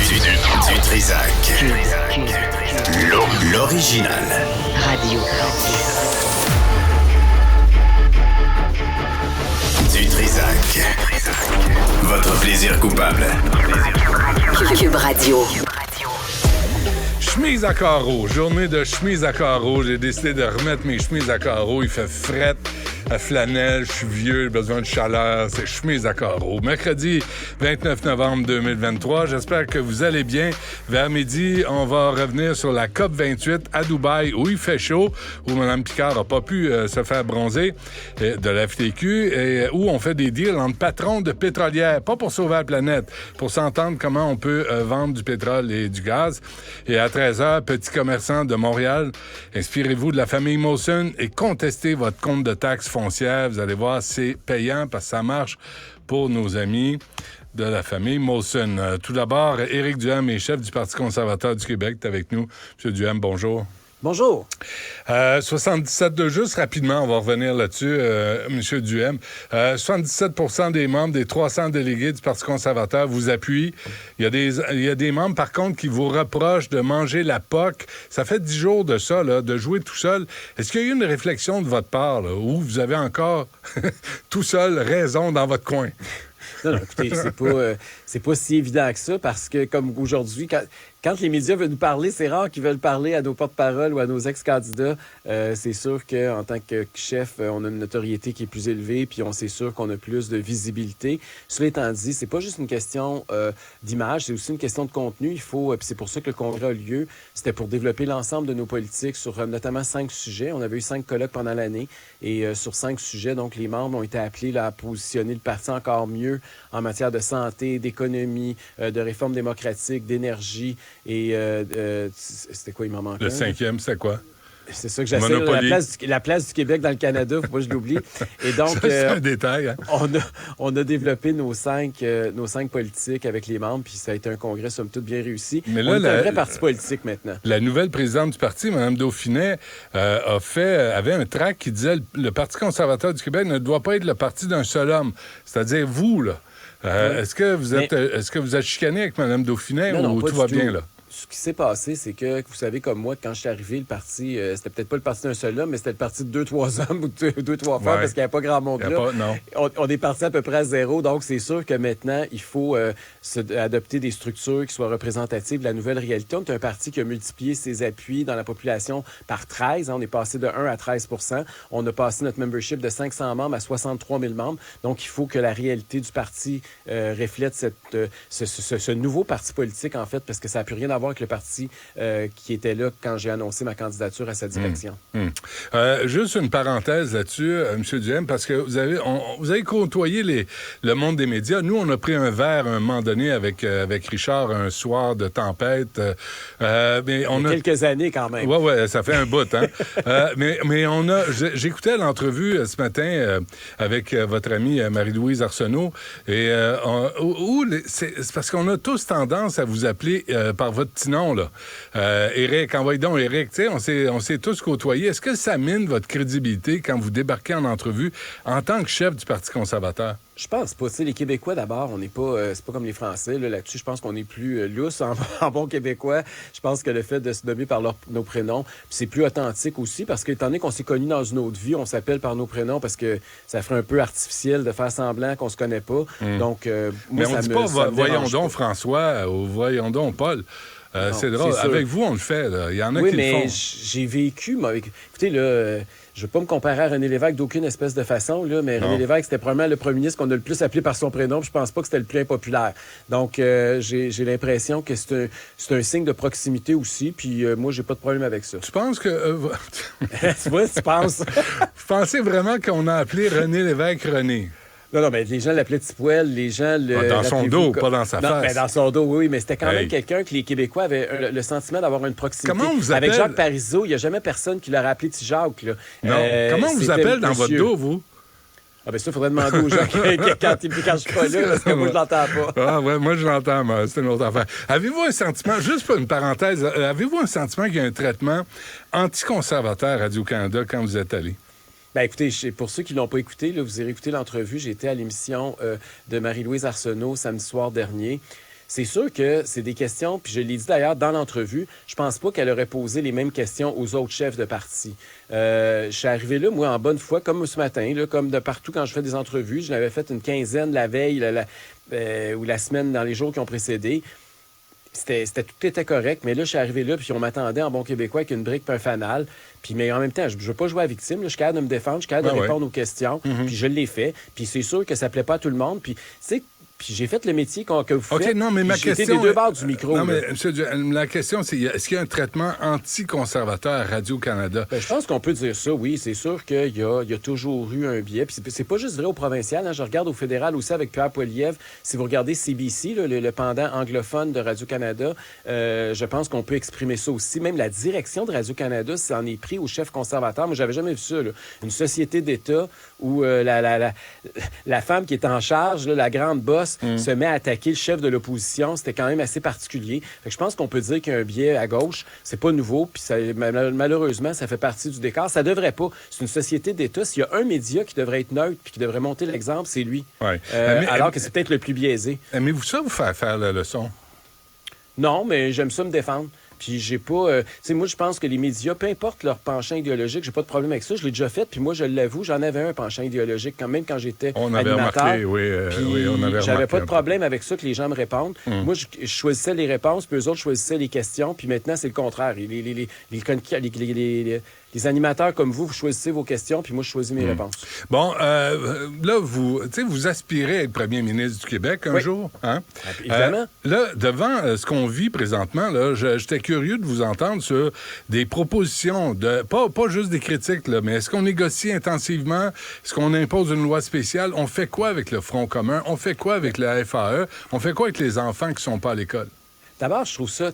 Du Trizac. L'original. Radio. Du Trizac. Votre plaisir coupable. Cube Radio. Chemise à carreaux, journée de chemise à carreaux. J'ai décidé de remettre mes chemises à carreaux. Il fait fret, à flanelle, je suis vieux, j'ai besoin de chaleur. C'est chemise à carreaux. Mercredi 29 novembre 2023. J'espère que vous allez bien. Vers midi, on va revenir sur la COP 28 à Dubaï, où il fait chaud, où Mme Picard n'a pas pu se faire bronzer de la FTQ, et où on fait des deals entre patrons de pétrolières, pas pour sauver la planète, pour s'entendre comment on peut vendre du pétrole et du gaz. Et à 13h, petits commerçants de Montréal, inspirez-vous de la famille Molson et contestez votre compte de taxes foncières. Vous allez voir, c'est payant parce que ça marche pour nos amis de la famille Molson. Tout d'abord, Éric Duhem est chef du Parti conservateur du Québec. T'es avec nous. Monsieur Duhem, bonjour. Bonjour. 77 de juste, rapidement, on va revenir là-dessus, M. Duhem. 77% des membres des 300 délégués du Parti conservateur vous appuient. Il y a des membres, par contre, qui vous reprochent de manger la POC. Ça fait 10 jours de ça, là, de jouer tout seul. Est-ce qu'il y a eu une réflexion de votre part, là, où vous avez encore tout seul raison dans votre coin? Non, écoutez, c'est pas si évident que ça, parce que, comme aujourd'hui, quand les médias veulent nous parler, c'est rare qu'ils veulent parler à nos porte-paroles ou à nos ex-candidats. C'est sûr qu'en tant que chef, on a une notoriété qui est plus élevée, puis c'est sûr qu'on a plus de visibilité. Cela étant dit, c'est pas juste une question d'image, c'est aussi une question de contenu. Il faut, puis c'est pour ça que le congrès a lieu. C'était pour développer l'ensemble de nos politiques sur notamment 5 sujets. On avait eu 5 colloques pendant l'année, et sur 5 sujets, donc les membres ont été appelés là, à positionner le parti encore mieux en matière de santé, d'économie, de réforme démocratique, d'énergie. Et c'était quoi, il m'en manquait? Le 5e, c'est quoi? C'est ça que j'essaie. La place du Québec dans le Canada, faut pas que je l'oublie. Et donc, c'est un détail. Hein? On a développé nos cinq politiques avec les membres, puis ça a été un congrès, somme toute, bien réussi. Mais là, on est un vrai parti politique maintenant. La nouvelle présidente du parti, Mme Dauphinet, avait un tract qui disait le Parti conservateur du Québec ne doit pas être le parti d'un seul homme. C'est-à-dire vous, là. Oui. Est-ce que vous êtes chicané avec Mme Dauphinet ou tout va bien, là? Ce qui s'est passé, c'est que, vous savez, comme moi, quand je suis arrivé, le parti, c'était peut-être pas le parti d'un seul homme, mais c'était le parti de 2-3 hommes ou 2-3 femmes, parce qu'il n'y avait pas grand monde là. On est parti à peu près à zéro, donc c'est sûr que maintenant, il faut adopter des structures qui soient représentatives de la nouvelle réalité. On est un parti qui a multiplié ses appuis dans la population par 13. On est passé de 1 à 13 %. On a passé notre membership de 500 membres à 63 000 membres. Donc, il faut que la réalité du parti reflète ce nouveau parti politique, en fait, parce que ça n'a plus rien à voir avec le parti qui était là quand j'ai annoncé ma candidature à sa direction. Juste une parenthèse là-dessus, M. Duhem, parce que vous avez côtoyé le monde des médias. Nous, on a pris un verre à un moment donné avec Richard un soir de tempête. Mais quelques années quand même. Oui, ça fait un bout. Hein? mais j'écoutais l'entrevue ce matin avec votre amie Marie-Louise Arsenault. Et c'est parce qu'on a tous tendance à vous appeler par votre petit nom, là. Éric, envoyez donc Éric. Tu sais, on s'est tous côtoyés. Est-ce que ça mine votre crédibilité quand vous débarquez en entrevue en tant que chef du Parti conservateur? Je pense pas. Tu sais, les Québécois, d'abord, on n'est pas... c'est pas comme les Français. Là-dessus, je pense qu'on est plus lousse en bon Québécois. Je pense que le fait de se nommer par nos prénoms, c'est plus authentique aussi, parce que, étant donné qu'on s'est connus dans une autre vie, on s'appelle par nos prénoms parce que ça ferait un peu artificiel de faire semblant qu'on se connaît pas. Donc, moi, mais on dit pas voyons donc François ou voyons donc Paul. Non, c'est drôle. Avec vous, on le fait. Là. Il y en a qui le font. Oui, mais j'ai vécu... Écoutez, là... Je ne veux pas me comparer à René Lévesque d'aucune espèce de façon, là, mais René Lévesque, c'était probablement le premier ministre qu'on a le plus appelé par son prénom, puis je pense pas que c'était le plus impopulaire. Donc, j'ai l'impression que c'est un signe de proximité aussi, puis moi, j'ai pas de problème avec ça. Tu penses que... Tu vois, tu penses? Vous pensez vraiment qu'on a appelé René Lévesque René? Non, mais les gens l'appelaient Petit Poil, les gens le... Dans son dos, pas dans sa face. Ben, dans son dos, oui, mais c'était quand même quelqu'un que les Québécois avaient le sentiment d'avoir une proximité. Comment on vous appelle? Avec Jacques Parizeau, il n'y a jamais personne qui l'aurait appelé Petit Jacques, là. Non. Comment on vous appelle dans votre dos, vous? Ah ben ça, il faudrait demander aux gens quand je suis pas là, parce que moi, je l'entends pas. Ah ouais, moi, je l'entends, mais c'est une autre affaire. Avez-vous un sentiment, juste pour une parenthèse, avez-vous un sentiment qu'il y a un traitement anticonservateur à Radio-Canada quand vous êtes allé? Ben écoutez, pour ceux qui ne l'ont pas écouté, là, vous irez écouter l'entrevue. J'étais à l'émission de Marie-Louise Arsenault samedi soir dernier. c'est sûr que c'est des questions, puis je l'ai dit d'ailleurs dans l'entrevue, je pense pas qu'elle aurait posé les mêmes questions aux autres chefs de parti. Je suis arrivé là, moi, en bonne foi, comme ce matin, là, comme de partout quand je fais des entrevues. Je l'avais fait une quinzaine la veille ou la semaine dans les jours qui ont précédé. Tout était correct, mais là, je suis arrivé là, puis on m'attendait en bon québécois avec une brique et un fanal. Mais en même temps, je ne veux pas jouer à victime. Là, je suis capable de me défendre, je suis capable de répondre aux questions, puis je l'ai fait. Puis c'est sûr que ça ne plaît pas à tout le monde. Puis, tu sais, puis j'ai fait le métier que vous faites. OK, non, mais ma question... J'ai été des deux bords du micro. Non, mais la question, c'est est-ce qu'il y a un traitement anti-conservateur à Radio-Canada? Je pense qu'on peut dire ça, oui. C'est sûr qu'il y a toujours eu un biais. Puis c'est pas juste vrai au provincial. Hein. Je regarde au fédéral aussi avec Pierre Poilievre. Si vous regardez CBC, là, le pendant anglophone de Radio-Canada, je pense qu'on peut exprimer ça aussi. Même la direction de Radio-Canada s'en est pris au chef conservateur. Moi, j'avais jamais vu ça. Là. Une société d'État où la femme qui est en charge, là, la grande bosse, se met à attaquer le chef de l'opposition. C'était quand même assez particulier. Fait que je pense qu'on peut dire qu'il y a un biais à gauche. C'est pas nouveau, puis malheureusement, ça fait partie du décor. Ça devrait pas. C'est une société d'État. S'il y a un média qui devrait être neutre puis qui devrait monter l'exemple, c'est lui. Ouais. Alors que c'est peut-être le plus biaisé. Aimez-vous ça, vous faire la leçon? Non, mais j'aime ça me défendre. Puis j'ai pas... tu sais, moi, je pense que les médias, peu importe leur penchant idéologique, j'ai pas de problème avec ça. Je l'ai déjà fait, puis moi, je l'avoue, j'en avais un penchant idéologique quand même quand j'étais on avait animateur. Remarqué, oui, on avait remarqué. J'avais pas de problème avec ça, que les gens me répondent. Moi, je choisissais les réponses, puis eux autres choisissaient les questions, puis maintenant, c'est le contraire. Les animateurs comme vous choisissez vos questions, puis moi, je choisis mes réponses. Bon, là, vous aspirez à être premier ministre du Québec un jour, hein? Évidemment. Là, devant ce qu'on vit présentement, là, j'étais curieux de vous entendre sur des propositions, pas juste des critiques, là, mais est-ce qu'on négocie intensivement? Est-ce qu'on impose une loi spéciale? On fait quoi avec le Front commun? On fait quoi avec la FAE? On fait quoi avec les enfants qui sont pas à l'école? D'abord, je trouve ça...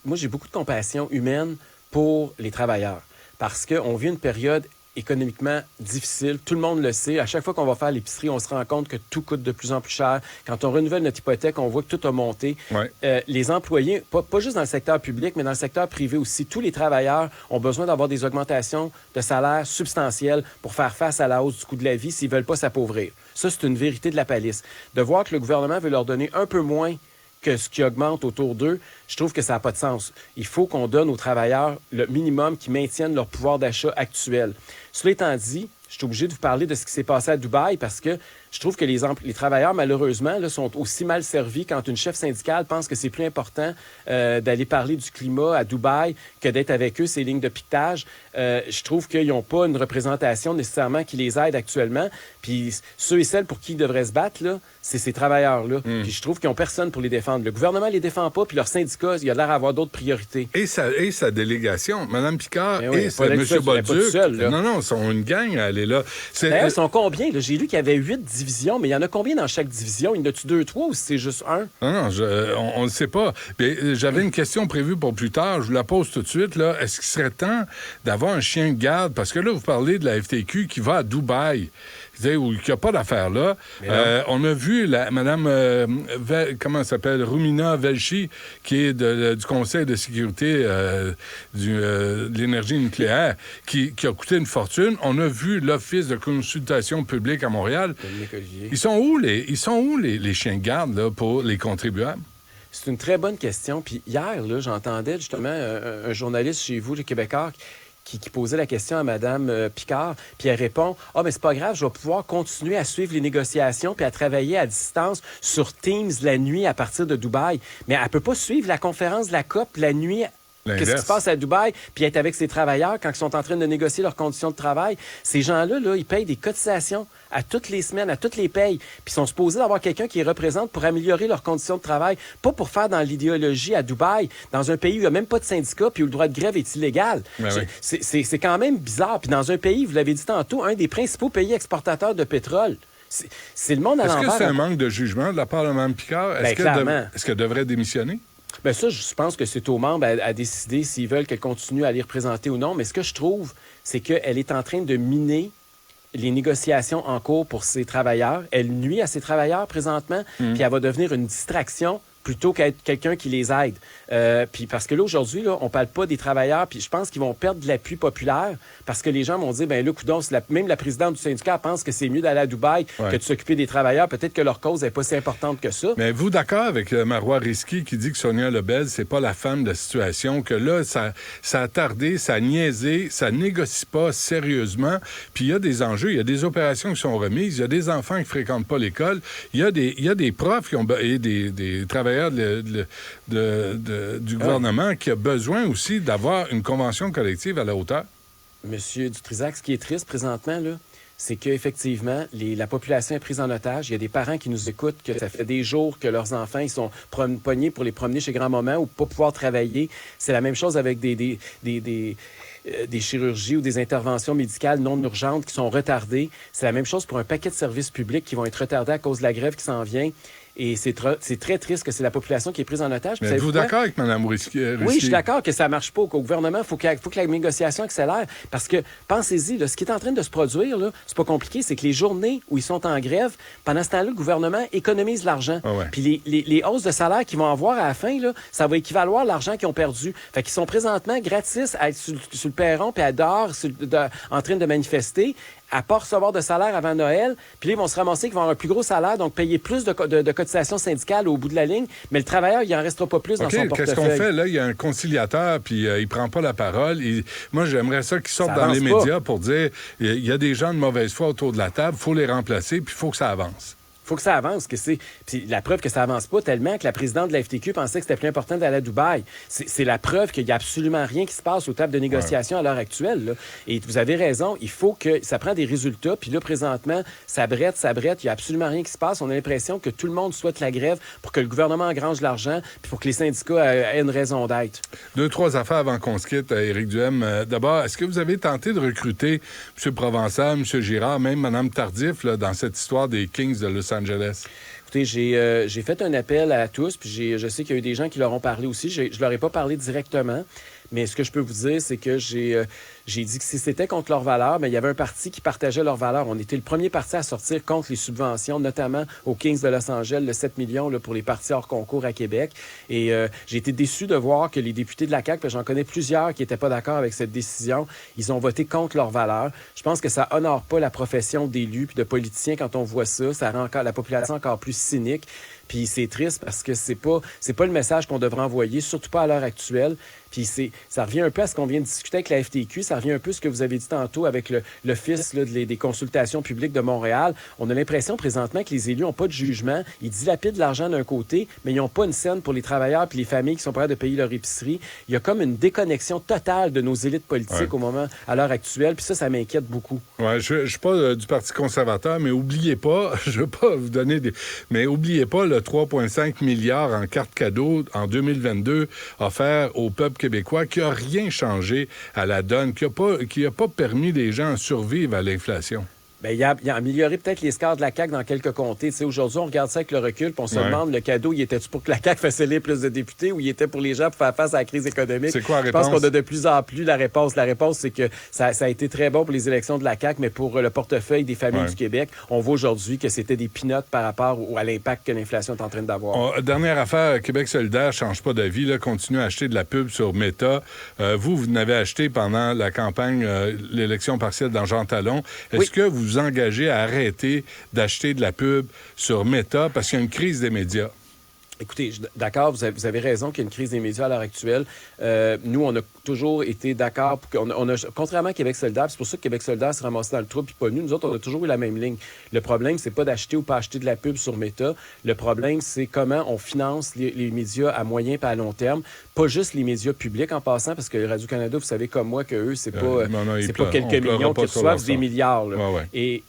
Moi, j'ai beaucoup de compassion humaine pour les travailleurs. Parce qu'on vit une période économiquement difficile. Tout le monde le sait. À chaque fois qu'on va faire l'épicerie, on se rend compte que tout coûte de plus en plus cher. Quand on renouvelle notre hypothèque, on voit que tout a monté. Ouais. Les employés, pas juste dans le secteur public, mais dans le secteur privé aussi, tous les travailleurs ont besoin d'avoir des augmentations de salaire substantielles pour faire face à la hausse du coût de la vie s'ils ne veulent pas s'appauvrir. Ça, c'est une vérité de la palisse. De voir que le gouvernement veut leur donner un peu moins que ce qui augmente autour d'eux, je trouve que ça n'a pas de sens. Il faut qu'on donne aux travailleurs le minimum qui maintienne leur pouvoir d'achat actuel. Cela étant dit, je suis obligé de vous parler de ce qui s'est passé à Dubaï parce que je trouve que les travailleurs, malheureusement, là, sont aussi mal servis quand une chef syndicale pense que c'est plus important d'aller parler du climat à Dubaï que d'être avec eux, ces lignes de piquetage. Je trouve qu'ils n'ont pas une représentation nécessairement qui les aide actuellement. Puis ceux et celles pour qui ils devraient se battre, là, c'est ces travailleurs-là. Puis je trouve qu'ils n'ont personne pour les défendre. Le gouvernement ne les défend pas, puis leur syndicat, il a l'air d'avoir d'autres priorités. Et sa délégation, Mme Picard oui, et M. Bolduc. Non, ils sont une gang à aller là. D'ailleurs, ils sont combien? Là? J'ai lu qu'il y avait 8 divisions, mais il y en a combien dans chaque division? Il y en a-tu 2, 3 ou c'est juste un? Non, on ne sait pas. Mais j'avais une question prévue pour plus tard. Je vous la pose tout de suite. Là. Est-ce qu'il serait temps d'avoir un chien de garde? Parce que là, vous parlez de la FTQ qui va à Dubaï. Où il n'y a pas d'affaire là. On a vu Mme comment elle s'appelle? Rumina Velchi, qui est du Conseil de sécurité de l'énergie nucléaire, qui a coûté une fortune. On a vu l'Office de consultation publique à Montréal. Ils sont où les chiens de garde là, pour les contribuables? C'est une très bonne question. Puis hier, là, j'entendais justement un journaliste chez vous, le Québécois, qui posait la question à Mme Picard, puis elle répond « Ah, mais c'est pas grave, je vais pouvoir continuer à suivre les négociations puis à travailler à distance sur Teams la nuit à partir de Dubaï. » Mais elle peut pas suivre la conférence de la COP la nuit. Qu'est-ce qui se passe à Dubaï, puis être avec ses travailleurs quand ils sont en train de négocier leurs conditions de travail. Ces gens-là, là, ils payent des cotisations à toutes les semaines, à toutes les payes, puis ils sont supposés d'avoir quelqu'un qui les représente pour améliorer leurs conditions de travail, pas pour faire dans l'idéologie à Dubaï, dans un pays où il n'y a même pas de syndicat, puis où le droit de grève est illégal. C'est quand même bizarre. Puis dans un pays, vous l'avez dit tantôt, un des principaux pays exportateurs de pétrole. C'est le monde à l'envers. Est-ce que c'est un manque de jugement de la part de Mme Picard? Est-ce qu'elle devrait démissionner? Bien ça, je pense que c'est aux membres à décider s'ils veulent qu'elle continue à les représenter ou non. Mais ce que je trouve, c'est qu'elle est en train de miner les négociations en cours pour ses travailleurs. Elle nuit à ses travailleurs présentement, puis elle va devenir une distraction plutôt qu'être quelqu'un qui les aide. Puis parce que là, aujourd'hui, là, on parle pas des travailleurs, puis je pense qu'ils vont perdre de l'appui populaire parce que les gens vont dire, ben là, coudonc, même la présidente du syndicat pense que c'est mieux d'aller à Dubaï que de s'occuper des travailleurs. Peut-être que leur cause n'est pas si importante que ça. Mais vous d'accord avec Marois Risky qui dit que Sonia Lebel, c'est pas la femme de la situation, que là, ça a tardé, ça a niaisé, ça négocie pas sérieusement, puis il y a des enjeux, il y a des opérations qui sont remises, il y a des enfants qui fréquentent pas l'école, il y a des profs qui ont et des travailleurs du gouvernement qui a besoin aussi d'avoir une convention collective à la hauteur. Monsieur Dutrisac, ce qui est triste présentement, là, c'est qu'effectivement, la population est prise en otage. Il y a des parents qui nous écoutent, que ça fait des jours que leurs enfants ils sont pognés pour les promener chez grand-maman ou pas pouvoir travailler. C'est la même chose avec des chirurgies ou des interventions médicales non urgentes qui sont retardées. C'est la même chose pour un paquet de services publics qui vont être retardés à cause de la grève qui s'en vient. Et c'est très triste que c'est la population qui est prise en otage. Mais êtes-vous d'accord avec Mme Risky? Oui, je suis d'accord que ça ne marche pas, qu'au gouvernement, il faut que la négociation accélère. Parce que, pensez-y, là, ce qui est en train de se produire, là, c'est pas compliqué, c'est que les journées où ils sont en grève, pendant ce temps-là, le gouvernement économise l'argent. Ah ouais. Puis les hausses de salaire qu'ils vont avoir à la fin, là, ça va équivaloir l'argent qu'ils ont perdu. Fait qu'ils sont présentement gratis à être sur le perron puis à dehors en train de manifester, à pas recevoir de salaire avant Noël, puis là, ils vont se ramasser qu'ils vont avoir un plus gros salaire, donc payer plus de cotisations syndicales au bout de la ligne, mais le travailleur, il en restera pas plus dans son portefeuille. Qu'est-ce qu'on fait? Là, il y a un conciliateur, puis il prend pas la parole. Moi, j'aimerais ça qu'il sorte dans les médias pour dire il y a des gens de mauvaise foi autour de la table, il faut les remplacer, puis il faut que ça avance. Faut que ça avance. Puis la preuve que ça avance pas tellement que la présidente de la FTQ pensait que c'était plus important d'aller à Dubaï. C'est la preuve qu'il y a absolument rien qui se passe aux tables de négociation à l'heure actuelle. Là. Et vous avez raison, il faut que ça prenne des résultats. Puis là, présentement, ça brette, il y a absolument rien qui se passe. On a l'impression que tout le monde souhaite la grève pour que le gouvernement engrange l'argent puis pour que les syndicats aient une raison d'être. 2-3 affaires avant qu'on se quitte, Éric Duhem. D'abord, est-ce que vous avez tenté de recruter M. Provençal, M. Girard, même Mme Tardif, là, dans cette histoire des Kings de Los Angeles? Écoutez, j'ai fait un appel à tous, puis je sais qu'il y a eu des gens qui leur ont parlé aussi. Je leur ai pas parlé directement, mais ce que je peux vous dire, c'est que j'ai dit que si c'était contre leurs valeurs, mais il y avait un parti qui partageait leurs valeurs. On était le premier parti à sortir contre les subventions, notamment aux Kings de Los Angeles, le 7 millions là, pour les partis hors concours à Québec. Et j'ai été déçu de voir que les députés de la CAQ, j'en connais plusieurs qui n'étaient pas d'accord avec cette décision, ils ont voté contre leurs valeurs. Je pense que ça honore pas la profession d'élus puis de politiciens quand on voit ça. Ça rend la population encore plus cynique. Puis c'est triste parce que c'est pas le message qu'on devrait envoyer, surtout pas à l'heure actuelle. Puis ça revient un peu à ce qu'on vient de discuter avec la FTQ, ça revient un peu à ce que vous avez dit tantôt avec l'Office là, des consultations publiques de Montréal. On a l'impression présentement que les élus n'ont pas de jugement. Ils dilapident l'argent d'un côté, mais ils n'ont pas une scène pour les travailleurs puis les familles qui sont prêtes de payer leur épicerie. Il y a comme une déconnexion totale de nos élites politiques à l'heure actuelle. Puis ça m'inquiète beaucoup. Ouais, je suis pas du Parti conservateur, mais oubliez pas, je veux pas vous donner mais oubliez pas le 3,5 milliards en cartes cadeaux en 2022 offert au peuple québécois qui n'a rien changé à la donne, qui a pas permis les gens à survivre à l'inflation. Bien, il a amélioré peut-être les scores de la CAQ dans quelques comtés. Tu sais, aujourd'hui, on regarde ça avec le recul, puis on se demande, le cadeau, il était-tu pour que la CAQ fasse élire plus de députés ou il était pour les gens pour faire face à la crise économique? C'est quoi la réponse? Je pense qu'on a de plus en plus la réponse. La réponse, c'est que ça a été très bon pour les élections de la CAQ, mais pour le portefeuille des familles du Québec, on voit aujourd'hui que c'était des peanuts par rapport à l'impact que l'inflation est en train d'avoir. Dernière affaire, Québec solidaire ne change pas d'avis, là, continue à acheter de la pub sur Meta. Vous n'avez acheté pendant la campagne, l'élection partielle dans Jean Talon. Est-ce que vous vous engagez à arrêter d'acheter de la pub sur Meta parce qu'il y a une crise des médias? Écoutez, d'accord, vous avez raison qu'il y a une crise des médias à l'heure actuelle. Nous, on a toujours été d'accord pour contrairement à Québec solidaire, c'est pour ça que Québec solidaire s'est ramassé dans le trou, puis pas nous. Nous autres, on a toujours eu la même ligne. Le problème, c'est pas d'acheter ou pas acheter de la pub sur Meta. Le problème, c'est comment on finance les médias à moyen et à long terme. Pas juste les médias publics en passant, parce que Radio-Canada, vous savez comme moi que eux, c'est pas quelques millions qui reçoivent des milliards. Là. Ouais. Et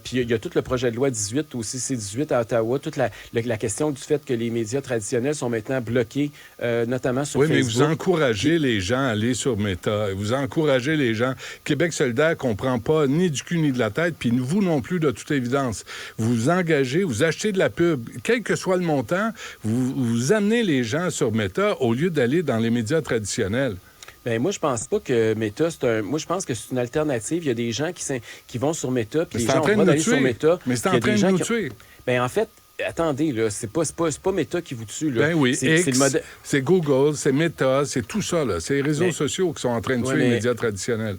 puis il y a tout le projet de loi 18 aussi, C-18 à Ottawa, toute la question du fait que les médias traditionnels sont maintenant bloqués, notamment sur Facebook. Oui, mais vous encouragez les gens à aller sur Meta. Vous encouragez les gens. Québec solidaire ne comprend pas ni du cul ni de la tête, puis vous non plus, de toute évidence. Vous engagez, vous achetez de la pub. Quel que soit le montant, vous amenez les gens sur Meta au lieu d'aller dans les médias traditionnels. Bien, moi, je pense pas que Meta, moi, je pense que c'est une alternative. Il y a des gens qui vont sur Meta, puis les gens ont le droit d'aller sur Meta. Mais c'est en train de nous tuer. Bien, en fait, attendez, là, c'est pas Meta qui vous tue, là. Ben oui, c'est X, le modèle. c'est Google, c'est Meta, c'est tout ça, là. C'est les réseaux sociaux qui sont en train de tuer les médias traditionnels.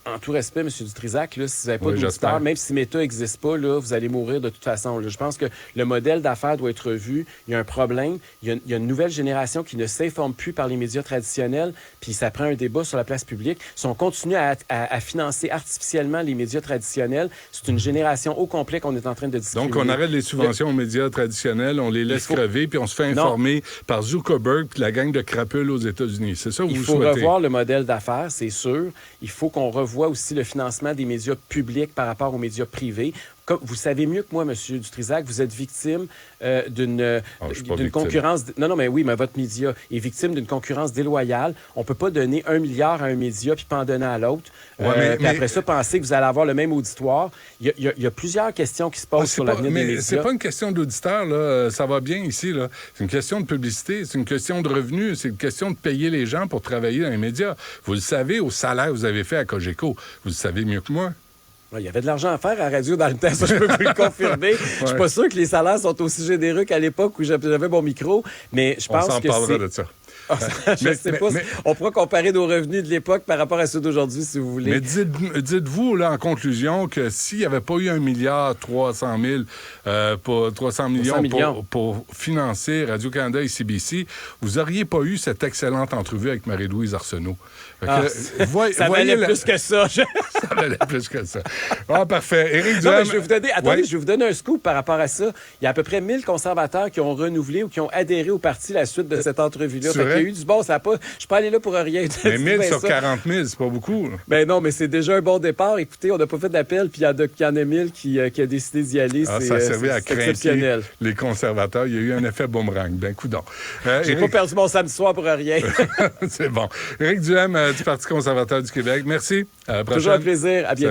En tout respect, M. Dutrisac, là, si vous n'avez pas Oui, d'auditeurs, même si Meta n'existe pas, là, vous allez mourir de toute façon. Là. Je pense que le modèle d'affaires doit être revu. Il y a un problème. Il y a une nouvelle génération qui ne s'informe plus par les médias traditionnels, puis ça prend un débat sur la place publique. Si on continue à financer artificiellement les médias traditionnels, c'est une génération au complet qu'on est en train de discriminer. Donc, on arrête les subventions aux médias traditionnels, on les laisse crever, puis on se fait informer par Zuckerberg puis la gang de crapules aux États-Unis. C'est ça que vous souhaitez? Il faut revoir le modèle d'affaires, c'est sûr. Il faut qu'on revoie aussi le financement des médias publics par rapport aux médias privés. Comme vous savez mieux que moi, M. Dutrisac, vous êtes victime d'une concurrence... Non, mais oui, mais votre média est victime d'une concurrence déloyale. On ne peut pas donner 1 milliard à un média puis pas en donner à l'autre. Puis après ça, penser que vous allez avoir le même auditoire. Il y a plusieurs questions qui se posent sur l'avenir des médias. C'est pas une question d'auditeur, là. Ça va bien ici, là. C'est une question de publicité, c'est une question de revenus, c'est une question de payer les gens pour travailler dans les médias. Vous le savez, au salaire que vous avez fait à Cogeco. Vous le savez mieux que moi. Il y avait de l'argent à faire à la radio dans le temps, ça je peux vous le confirmer. Je suis pas sûr que les salaires sont aussi généreux qu'à l'époque où j'avais mon micro, mais je pense que on s'en parlera de ça. Je ne sais pas. On pourra comparer nos revenus de l'époque par rapport à ceux d'aujourd'hui, si vous voulez. Mais dites-vous, là, en conclusion, que s'il n'y avait pas eu 1,3 milliard pour financer Radio-Canada et CBC, vous n'auriez pas eu cette excellente entrevue avec Marie-Louise Arsenault. Ça valait plus que ça. Ça valait plus que ça. Ah, parfait. Éric Duhem... je vais vous donner un scoop par rapport à ça. Il y a à peu près 1000 conservateurs qui ont renouvelé ou qui ont adhéré au parti à la suite de cette entrevue-là. Il y a eu du bon, ça n'a pas... Je suis pas allé là pour rien. Mais 1000 sur 40 000, c'est pas beaucoup. Ben non, mais c'est déjà un bon départ. Écoutez, on n'a pas fait d'appel, puis il y en a 1000 qui a décidé d'y aller. Ça a servi à craquer les conservateurs. Il y a eu un effet boomerang. Ben, coudonc. J'ai pas perdu mon samedi soir pour rien. C'est bon. Éric Duhem, du Parti conservateur du Québec. Merci. À la prochaine. Toujours un plaisir. À bientôt.